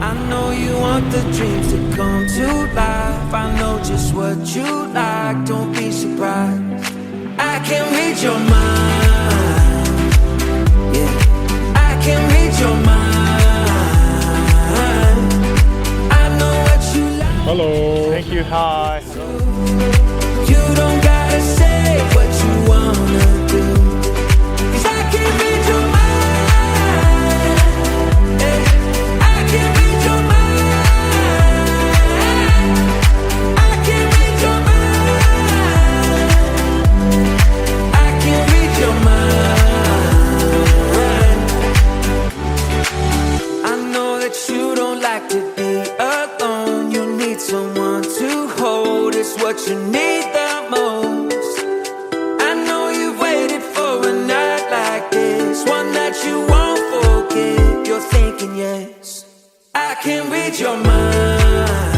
I know you want the dreams to come to life. I know just what you like, don't be surprised. I can read your mind, yeah, I can read your mind. I know what you like. Hello. Thank you. Hi. You don't gotta say what you wanna do, 'cause I can read your mind, yeah. I can read your mind. I can read your mind. I can read your mind. I know that you don't like to be alone. You need someone to hold. It's what you need the most. I know you've waited for a night like this, one that you won't forget. You're thinking yes, I can read your mind.